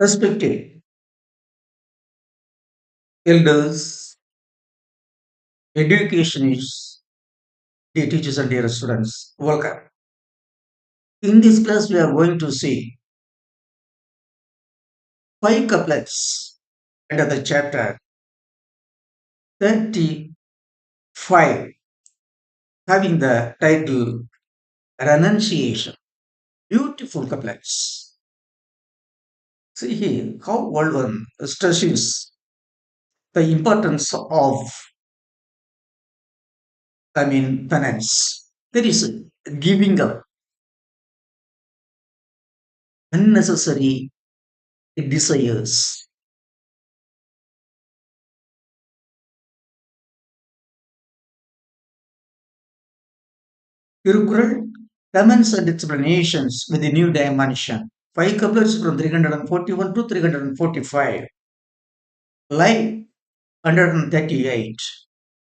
Respected elders, educationists, dear teachers, and dear students, welcome. In this class, we are going to see five couplets under the chapter 35, having the title Renunciation. Beautiful couplets. See here how one stresses the importance of, penance. There is giving up unnecessary desires. Tirukural comments and explanations with a new dimension. Five couplets from 341 to 345. Line 138.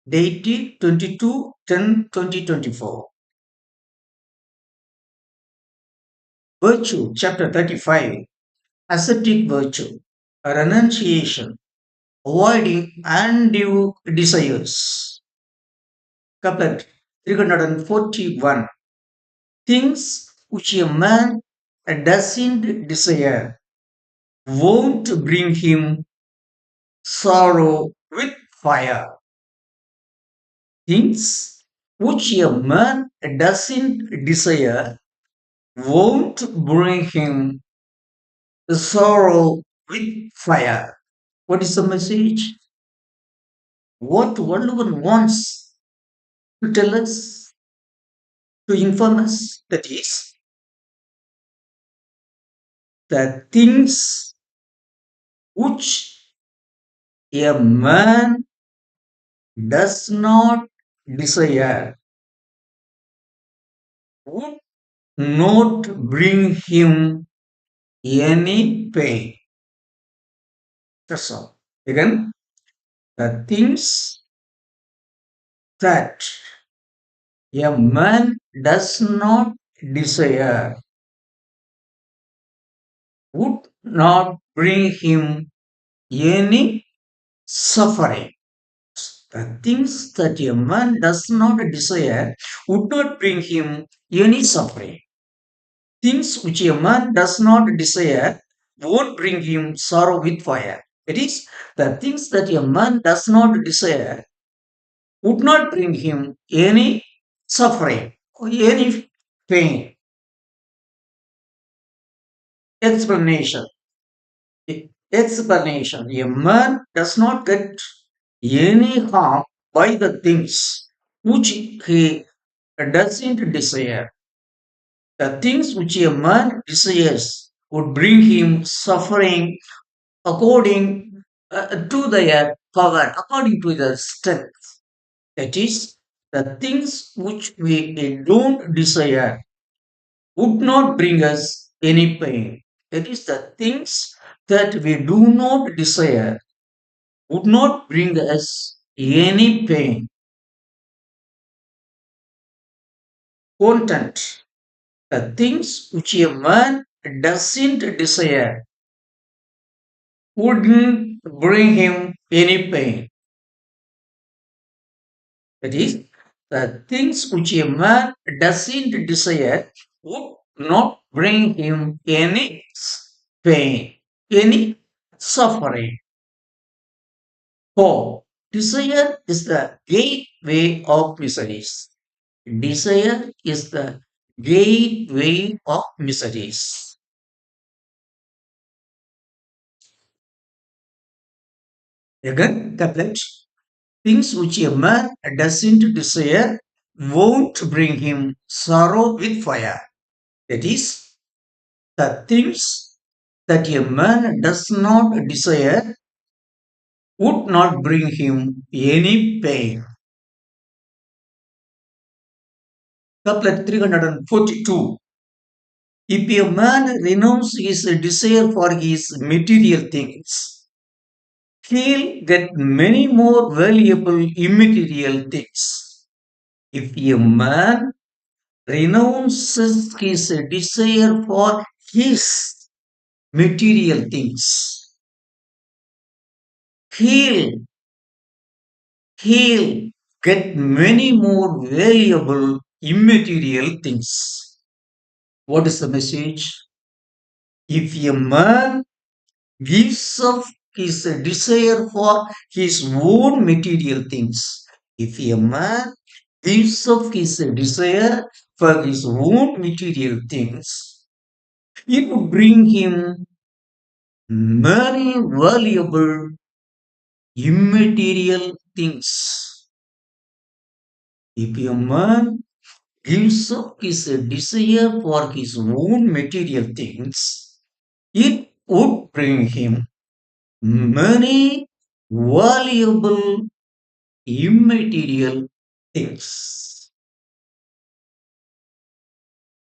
Deity 22 10 2024. Virtue, chapter 35. Ascetic virtue. Renunciation. Avoiding undue desires. Couplet 341. Things which a man doesn't desire won't bring him sorrow with fire. Things which a man doesn't desire won't bring him sorrow with fire. What is the message? What one wants to tell us, to inform us, that is, the things which a man does not desire would not bring him any pain. That's all. Again, the things that a man does not desire would not bring him any suffering. The things that a man does not desire would not bring him any suffering. Things which a man does not desire won't bring him sorrow with fire. That is, the things that a man does not desire would not bring him any suffering or any pain. Explanation. Explanation. A man does not get any harm by the things which he doesn't desire. The things which a man desires would bring him suffering according to their power, according to their strength. That is, the things which we don't desire would not bring us any pain. That is, the things that we do not desire would not bring us any pain. Content. The things which a man doesn't desire wouldn't bring him any pain. That is, the things which a man doesn't desire would not bring him any pain, any suffering. For desire is the gateway of miseries. Desire is the gateway of miseries. Again, couplet. Things which a man doesn't desire won't bring him sorrow with fire. That is, the things that a man does not desire would not bring him any pain. Couplet 342. If a man renounces his desire for his material things, he'll get many more valuable immaterial things. If a man renounces his desire for his material things. He'll, he'll get many more valuable immaterial things. What is the message? If a man gives up his desire for his own material things, if a man gives up his desire for his own material things, it would bring him many valuable immaterial things. If a man gives up his desire for his own material things, it would bring him many valuable immaterial things.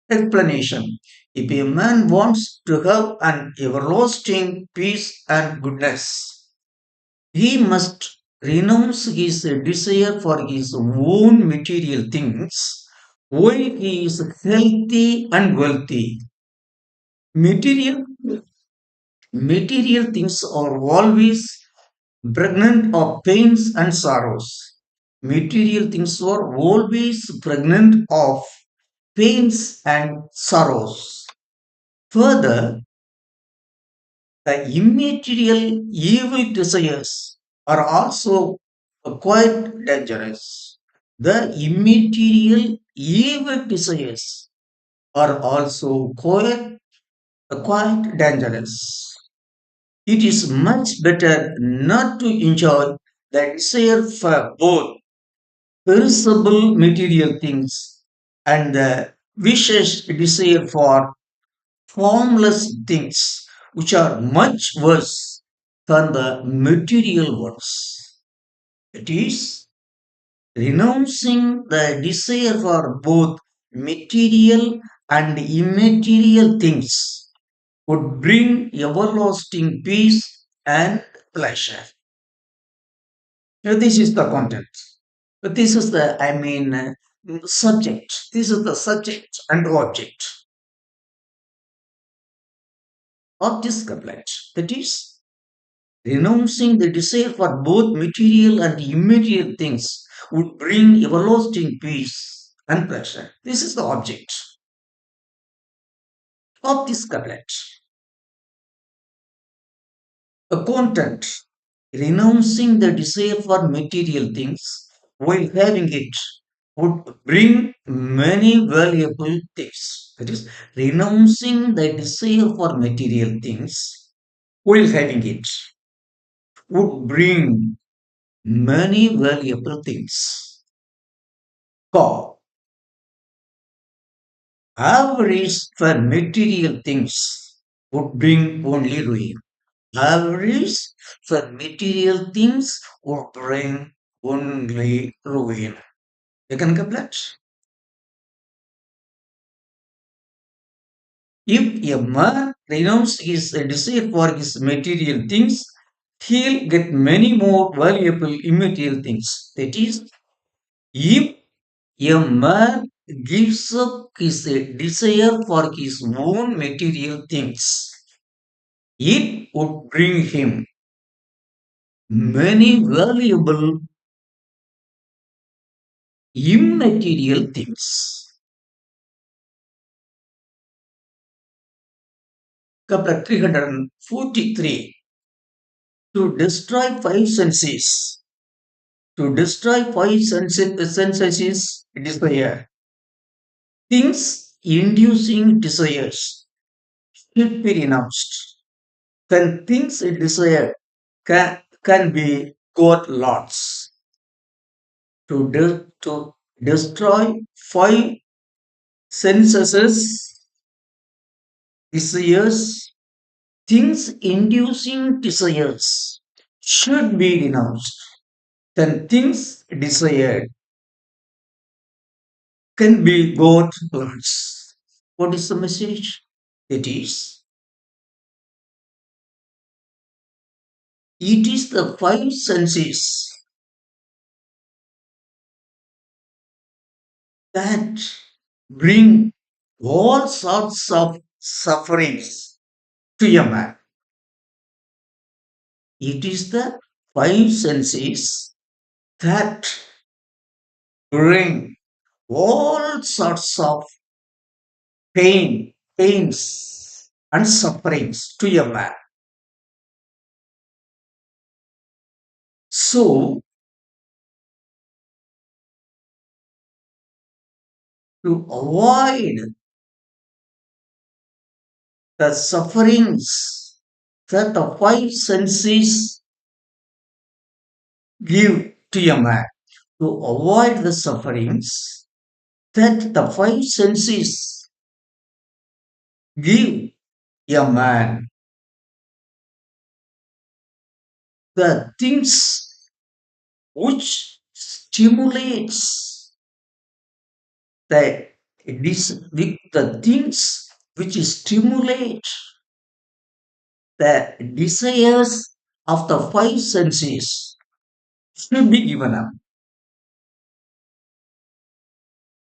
Explanation. If a man wants to have an everlasting peace and goodness, he must renounce his desire for his own material things while he is healthy and wealthy. Material, material things are always pregnant of pains and sorrows. Material things are always pregnant of pains and sorrows. Further, the immaterial evil desires are also quite dangerous. The immaterial evil desires are also quite dangerous. It is much better not to enjoy the desire for both perishable material things and the vicious desire for formless things, which are much worse than the material ones. It is renouncing the desire for both material and immaterial things would bring everlasting peace and pleasure. Now, this is the content. But this is the, subject. This is the subject and object of this couplet. That is, renouncing the desire for both material and immaterial things would bring everlasting peace and pleasure. This is the object of this couplet. A content, renouncing the desire for material things while having it would bring many valuable things. That is, renouncing the desire for material things while having it would bring many valuable things. God, avarice for material things would bring only ruin. Avarice for material things would bring only ruin. Second couplet. If a man renounces his desire for his material things, he'll get many more valuable immaterial things. That is, if a man gives up his desire for his own material things, it would bring him many valuable immaterial things. Couplet 343. To destroy five senses. To destroy five senses is desire. Things inducing desires should be renounced. Then things desired can be got lots. To destroy five senses, desires, things inducing desires should be renounced. Then things desired can be got lots. What is the message? It is the five senses that bring all sorts of sufferings to a man. It is the five senses that bring all sorts of pains, and sufferings to a man. So, to avoid the sufferings that the five senses give to a man, to avoid the sufferings that the five senses give a man, the things which stimulates the the things which stimulate the desires of the five senses should be given up.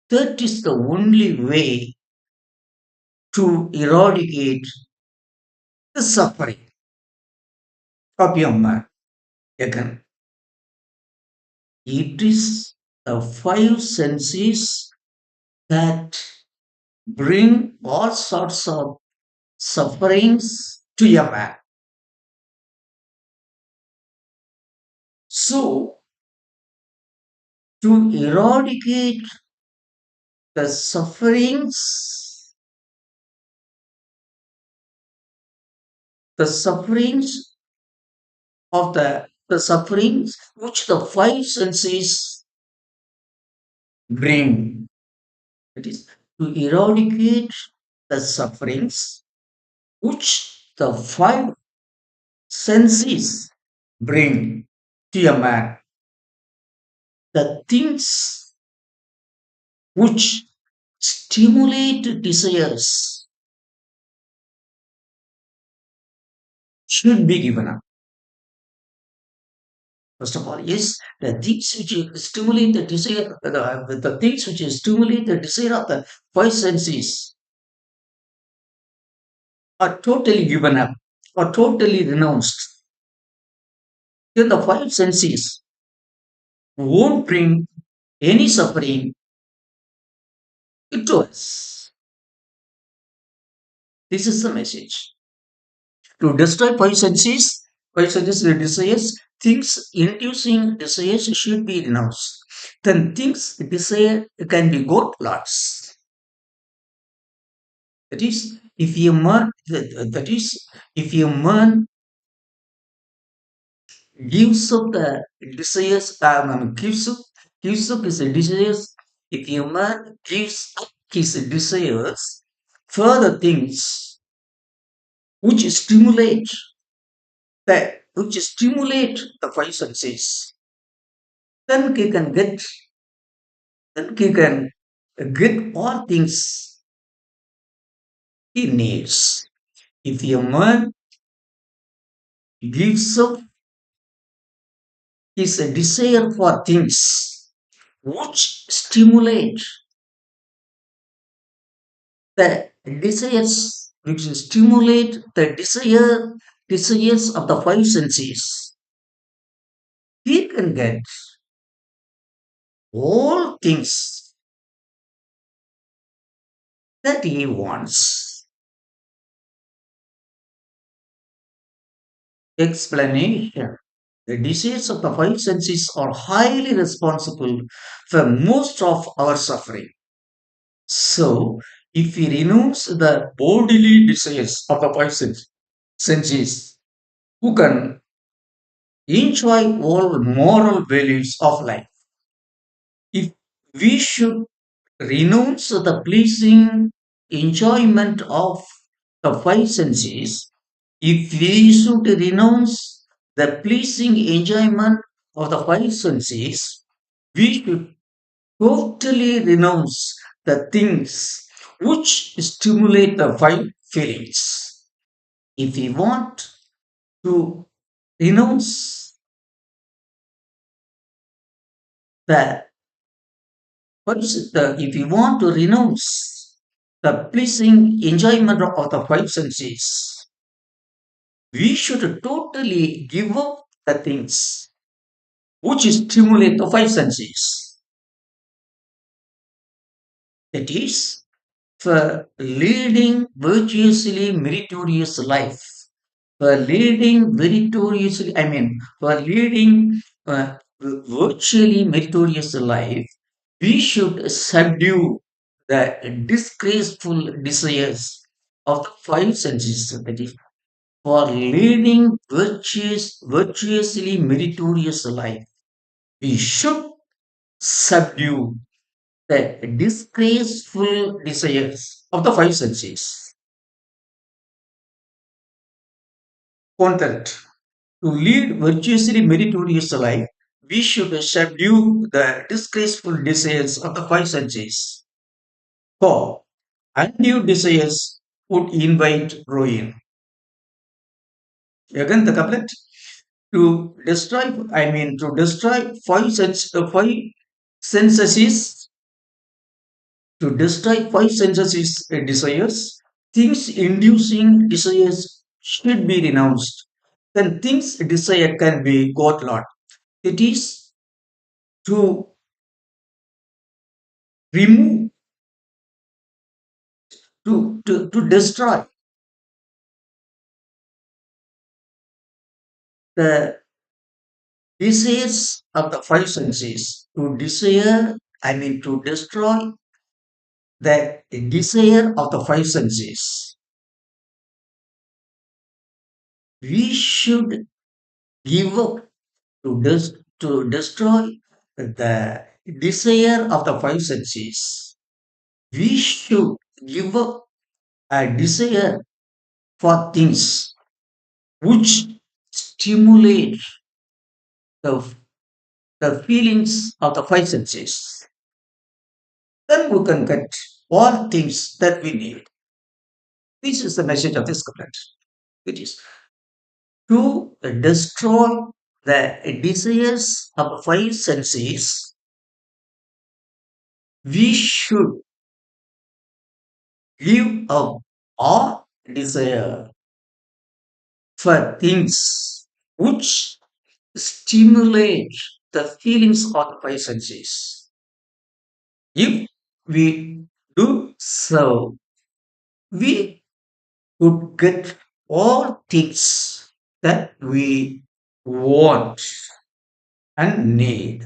That is the only way to eradicate the suffering of your man. Again, it is the five senses that bring all sorts of sufferings to a man. So, to eradicate the sufferings of the sufferings which the five senses bring. It is to eradicate the sufferings which the five senses bring to a man. The things which stimulate desires should be given up. First of all, yes, the things which stimulate the desire, the things which stimulate the desire of the five senses are totally given up or totally renounced. Then the five senses won't bring any suffering to us. This is the message. To destroy five senses desires, things inducing desires should be renounced. Then things desire can be got lots. That is, if a man that is, if a man gives up the desires, gives up his desires. If a man gives up his desires for the things which stimulate the five senses, then he can get then he can get all things he needs. If a man gives up his desire for things which stimulate the desires, which stimulate the desires of the five senses, he can get all things that he wants. Explanation. The desires of the five senses are highly responsible for most of our suffering. So, if we renounce the bodily desires of the five senses, who can enjoy all moral values of life? If we should renounce the pleasing enjoyment of the five senses, if we should renounce the pleasing enjoyment of the five senses, we should totally renounce the things which stimulate the five feelings. If we want to renounce the if we want to renounce the pleasing enjoyment of the five senses, we should totally give up the things which stimulate the five senses. That is, for leading virtuously meritorious life, for leading meritoriously, I mean, for leading virtually meritorious life, we should subdue the disgraceful desires of the five senses. That is, for leading virtuously meritorious life, we should subdue the disgraceful desires of the five senses. Content. To lead virtuously meritorious life, we should subdue the disgraceful desires of the five senses. For undue desires would invite ruin. Again, the couplet. To destroy, I mean, to destroy five senses, to destroy five senses desires, things inducing desires should be renounced. Then things desired can be got lot. It is to remove, to destroy the desires of the five senses. To desire, I mean, to destroy the desire of the five senses. We should give up to destroy the desire of the five senses. We should give up a desire for things which stimulate the, the feelings of the five senses. Then we can get all things that we need. This is the message of this couplet. It is to destroy the desires of the five senses. We should give up all desire for things which stimulate the feelings of the five senses. If we do so, we would get all things that we want and need.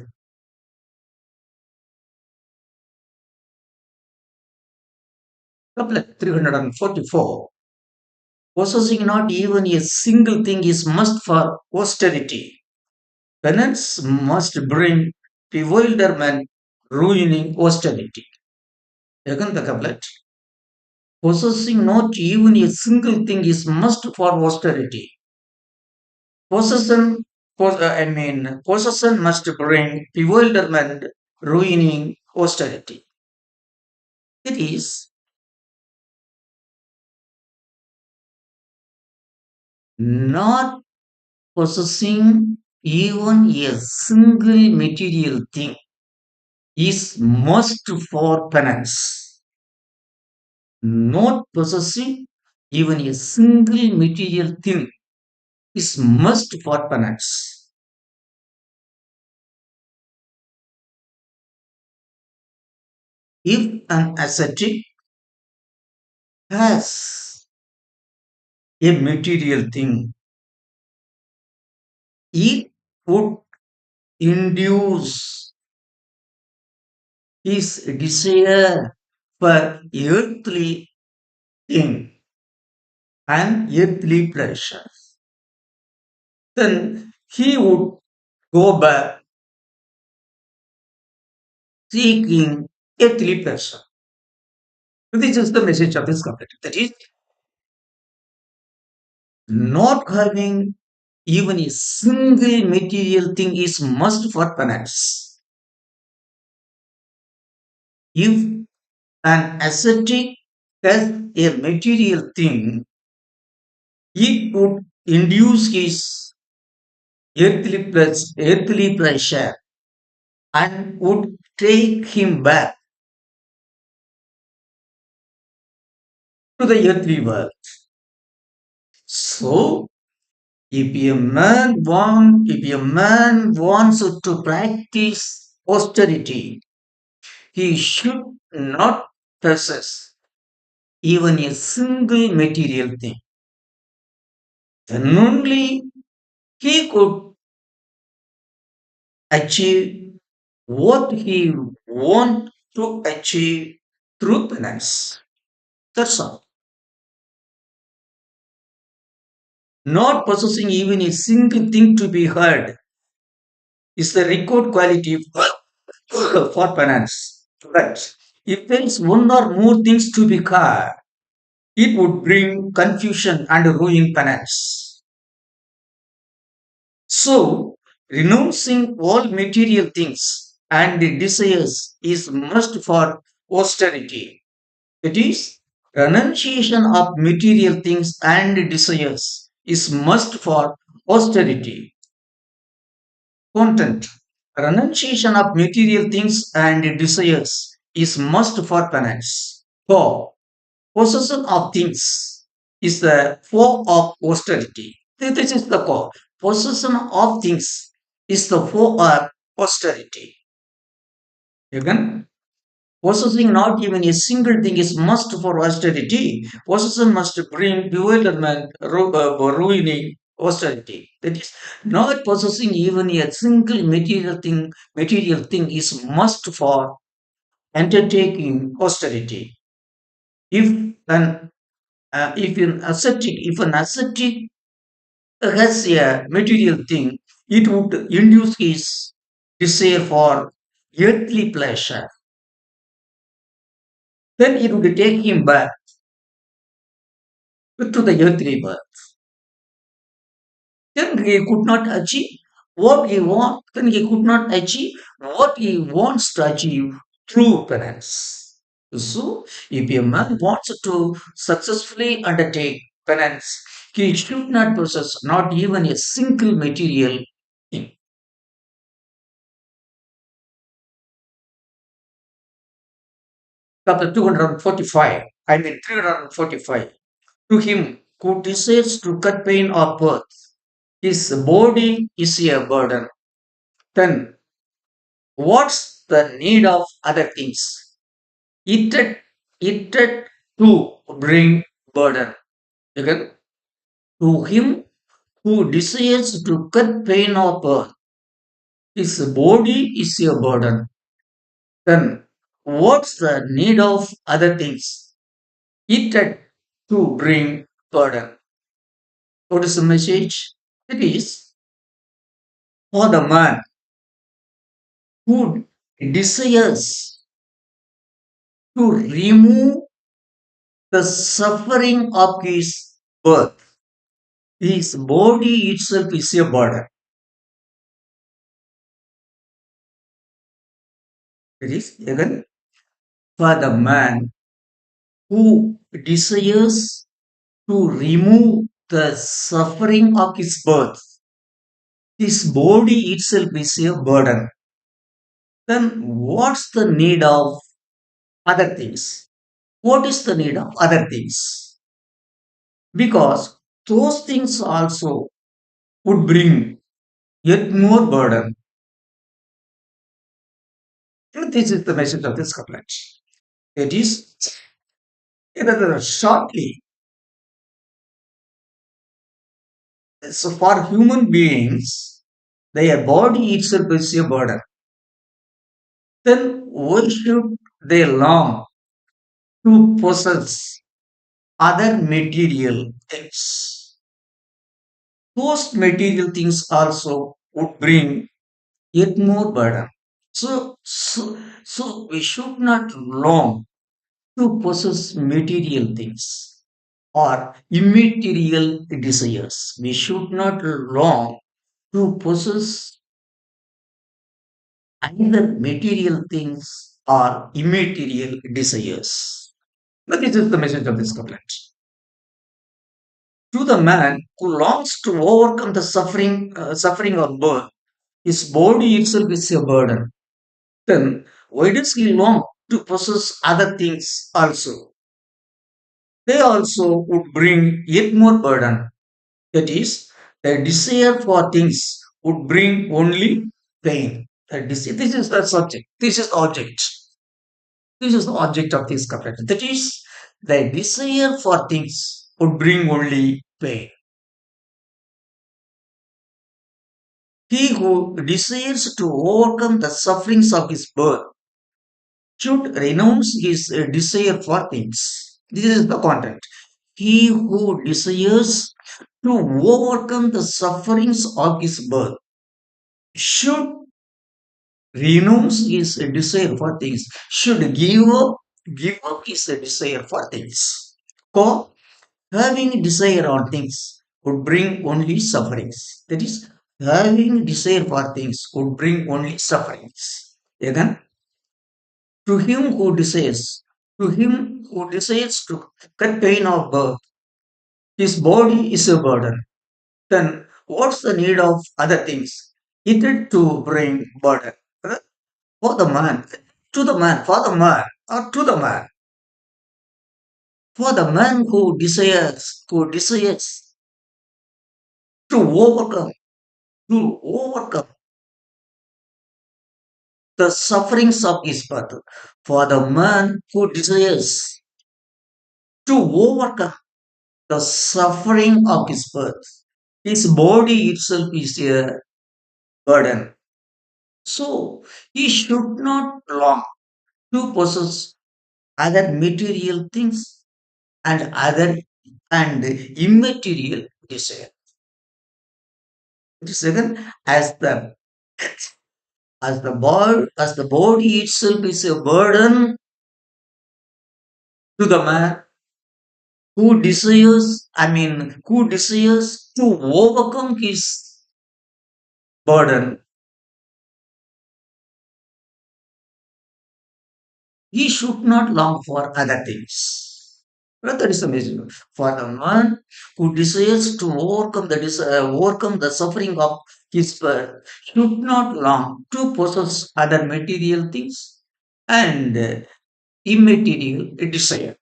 Couplet 344. Possessing not even a single thing is must for austerity. Penance must bring bewilderment, ruining austerity. Again, the couplet. Possessing not even a single thing is must for austerity. Possession, possession must bring bewilderment, ruining austerity. It is not possessing even a single material thing is must for penance. Not possessing even a single material thing is must for penance. If an ascetic has a material thing, it would induce his desire for earthly thing and earthly pleasure. Then he would go back seeking earthly pleasure. This is the message of this couplet. That is, not having even a single material thing is must for penance. If an ascetic has a material thing, it would induce his earthly pleasure and would take him back to the earthly world. So, If a man wants to practice austerity, he should not possess even a single material thing. Then only he could achieve what he want to achieve through penance. That's all. Not possessing even a single thing to be heard is the record quality for penance. But if there is one or more things to be heard, it would bring confusion and ruin penance. So, renouncing all material things and desires is must for austerity. It is renunciation of material things and desires is must for austerity. Content. Renunciation of material things and desires is must for penance. For possession of things is the foe of austerity. This is the core. Possession of things is the foe of austerity. Again, possessing not even a single thing is must for austerity. Possession must bring bewilderment, ruining austerity. That is, not possessing even a single material thing is must for undertaking austerity. If if an ascetic has a material thing, it would induce his desire for earthly pleasure. Then it would take him back to the earthly birth. Then he could not achieve what he wants. Then he could not achieve what he wants to achieve through penance. So, if a man wants to successfully undertake penance, he should not possess not even a single material thing. Chapter 245, I mean 345. To him who desires to cut pain or birth, his body is a burden. Then what's the need of other things? It to bring burden. Again, to him who desires to cut pain or birth, his body is a burden. Then what's the need of other things? It to bring burden. What is the message? It is for the man who desires to remove the suffering of his birth. His body itself is a burden. It is again for the man who desires to remove the suffering of his birth. His body itself is a burden. Then what's the need of other things? What is the need of other things? Because those things also would bring yet more burden. This is the message of this couplet. It is shortly. So for human beings, their body itself is a burden. Then why should they long to possess other material things? Those material things also would bring yet more burden. So we should not long to possess material things or immaterial desires. We should not long to possess either material things or immaterial desires. But this is the message of this couplet. To the man who longs to overcome the suffering of birth, his body itself is a burden. Then why does he long to possess other things also? They also would bring yet more burden. That is, The desire for things would bring only pain. This is the subject. This is the object. This is the object of this couplet. That is, the desire for things would bring only pain. He who desires to overcome the sufferings of his birth should renounce his desire for things. This is the content. He who desires to overcome the sufferings of his birth should renounce his desire for things, should give up his desire for things. For having desire on things would bring only sufferings. That is, having desire for things would bring only sufferings. Again, to him who desires to cut pain of birth, his body is a burden. Then what's the need of other things? It to bring burden. For the man, to the man, for the man who desires to overcome, to overcome the sufferings of his birth, for the man who desires to overcome the suffering of his birth, his body itself is a burden. So he should not long to possess other material things and other and immaterial desire. Second, as the body itself is a burden to the man who desires to overcome his burden, he should not long for other things. Well, that is amazing. For the man who desires to overcome the suffering of his birth, should not long to possess other material things and immaterial desire.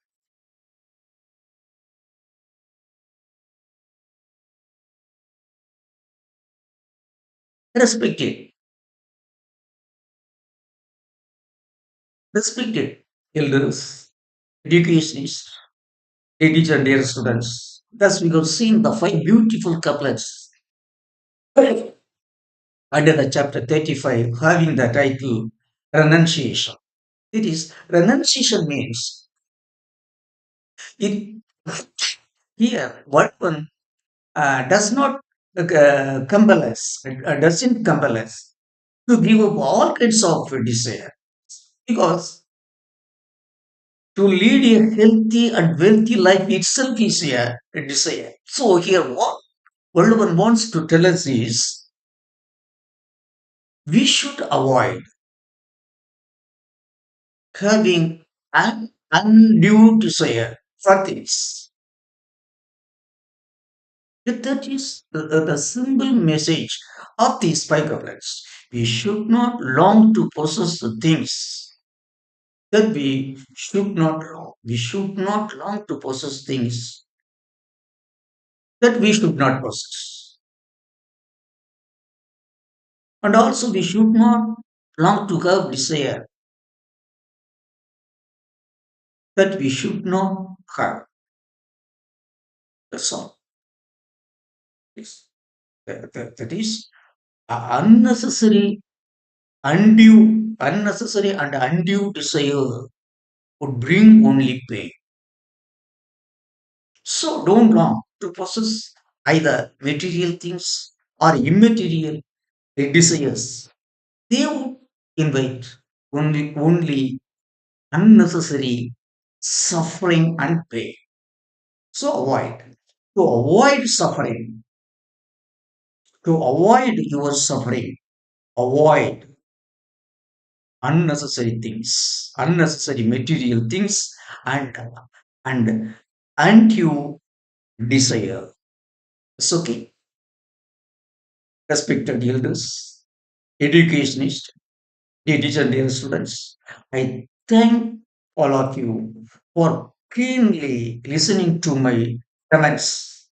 Respected, respected elders, educationists, ladies and dear students. Thus, we have seen the five beautiful couplets under the chapter 35 having the title Renunciation. It is renunciation means it here what one does not compel us, doesn't compel us to give up all kinds of desire because to lead a healthy and wealthy life itself is a desire. So here what world one wants to tell us is we should avoid having an undue desire for things. That is the simple message of these five couplets. We should not long to possess the things that we should not long to possess things that we should not possess. And also we should not long to have desire that we should not have. That's all. Yes. That is unnecessary and undue desire would bring only pain. So don't long to possess either material things or immaterial desires. They would invite only unnecessary suffering and pain. So avoid. To avoid suffering, to avoid your suffering, avoid unnecessary things, unnecessary material things, and and undue desire. It's okay. Respected elders, educationists, ladies and dear students, I thank all of you for keenly listening to my comments.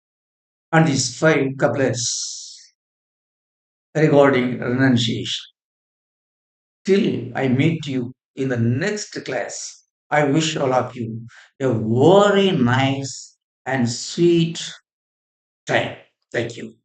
and these five couplets regarding renunciation. Till I meet you in the next class, I wish all of you a very nice and sweet time. Thank you.